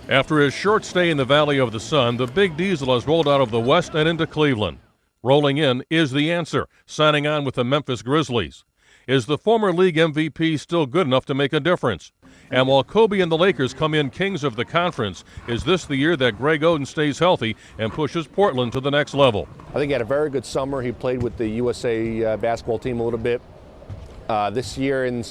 After his short stay in the Valley of the Sun, the Big Diesel has rolled out of the West and into Cleveland. Rolling in is the answer, signing on with the Memphis Grizzlies. Is the former league MVP still good enough to make a difference? And while Kobe and the Lakers come in kings of the conference, is this the year that Greg Oden stays healthy and pushes Portland to the next level? I think he had a very good summer. He played with the USA basketball team a little bit. This year in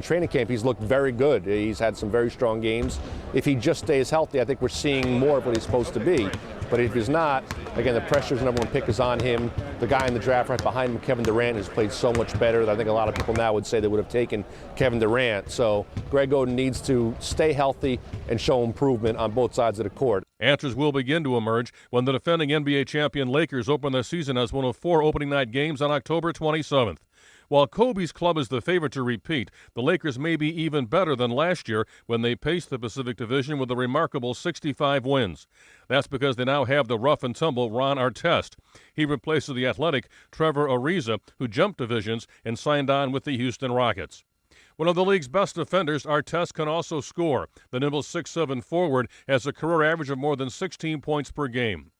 training camp, he's looked very good. He's had some very strong games. If he just stays healthy, I think we're seeing more of what he's supposed to be. But if he's not, again, the pressure's number one pick is on him. The guy in the draft right behind him, Kevin Durant, has played so much better that I think a lot of people now would say they would have taken Kevin Durant. So Greg Oden needs to stay healthy and show improvement on both sides of the court. Answers will begin to emerge when the defending NBA champion Lakers open their season as one of 4 opening night games on October 27th. While Kobe's club is the favorite to repeat, the Lakers may be even better than last year when they paced the Pacific Division with a remarkable 65 wins. That's because they now have the rough-and-tumble Ron Artest. He replaces the athletic Trevor Ariza, who jumped divisions and signed on with the Houston Rockets. One of the league's best defenders, Artest can also score. The nimble 6'7" forward has a career average of more than 16 points per game.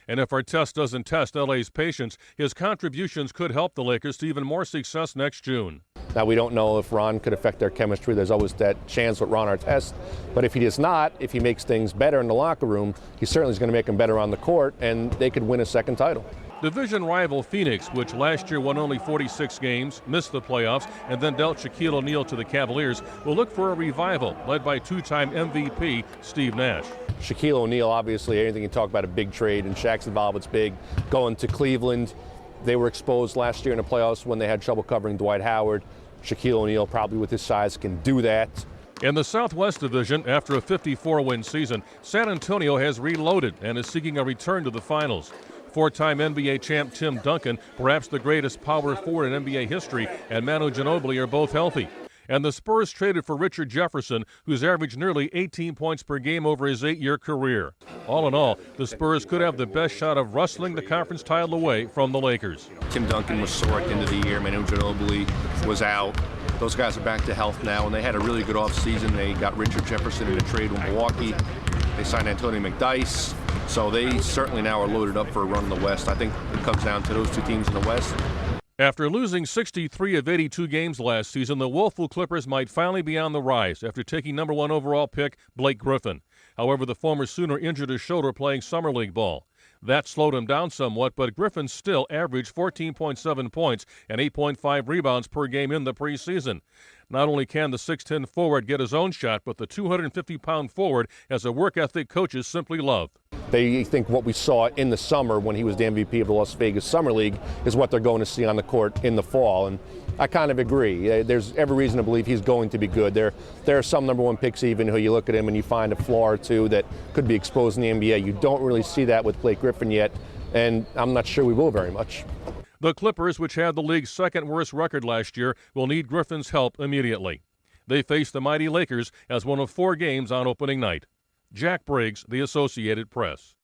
And if Artest doesn't test LA's patience, his contributions could help the Lakers to even more success next June. Now, we don't know if Ron could affect their chemistry. There's always that chance with Ron Artest. But if he does not, if he makes things better in the locker room, he certainly is going to make them better on the court, and they could win a second title. Division rival Phoenix, which last year won only 46 games, missed the playoffs, and then dealt Shaquille O'Neal to the Cavaliers, will look for a revival led by 2-time MVP Steve Nash. Shaquille O'Neal, obviously, anything you talk about a big trade, and Shaq's involvement's big. Going to Cleveland, they were exposed last year in the playoffs when they had trouble covering Dwight Howard. Shaquille O'Neal, probably with his size, can do that. In the Southwest Division, after a 54-win season, San Antonio has reloaded and is seeking a return to the finals. 4-time NBA champ Tim Duncan, perhaps the greatest power forward in NBA history, and Manu Ginobili are both healthy. And the Spurs traded for Richard Jefferson, who's averaged nearly 18 points per game over his 8-year career. All in all, the Spurs could have the best shot of wrestling the conference title away from the Lakers. Tim Duncan was sore at the end of the year. Manu Ginobili was out. Those guys are back to health now, and they had a really good offseason. They got Richard Jefferson in a trade with Milwaukee. They signed Antonio McDyess. So they certainly now are loaded up for a run in the West. I think it comes down to those two teams in the West. After losing 63 of 82 games last season, the woeful Clippers might finally be on the rise after taking number 1 overall pick Blake Griffin. However, the former Sooner injured his shoulder playing Summer League ball. That slowed him down somewhat, but Griffin still averaged 14.7 points and 8.5 rebounds per game in the preseason. Not only can the 6'10" forward get his own shot, but the 250-pound forward has a work ethic coaches simply love. They think what we saw in the summer when he was the MVP of the Las Vegas Summer League is what they're going to see on the court in the fall. And I kind of agree. There's every reason to believe he's going to be good. There are some number 1 picks even who you look at him and you find a flaw or two that could be exposed in the NBA. You don't really see that with Blake Griffin yet, and I'm not sure we will very much. The Clippers, which had the league's second worst record last year, will need Griffin's help immediately. They face the mighty Lakers as one of 4 games on opening night. Jack Briggs, The Associated Press.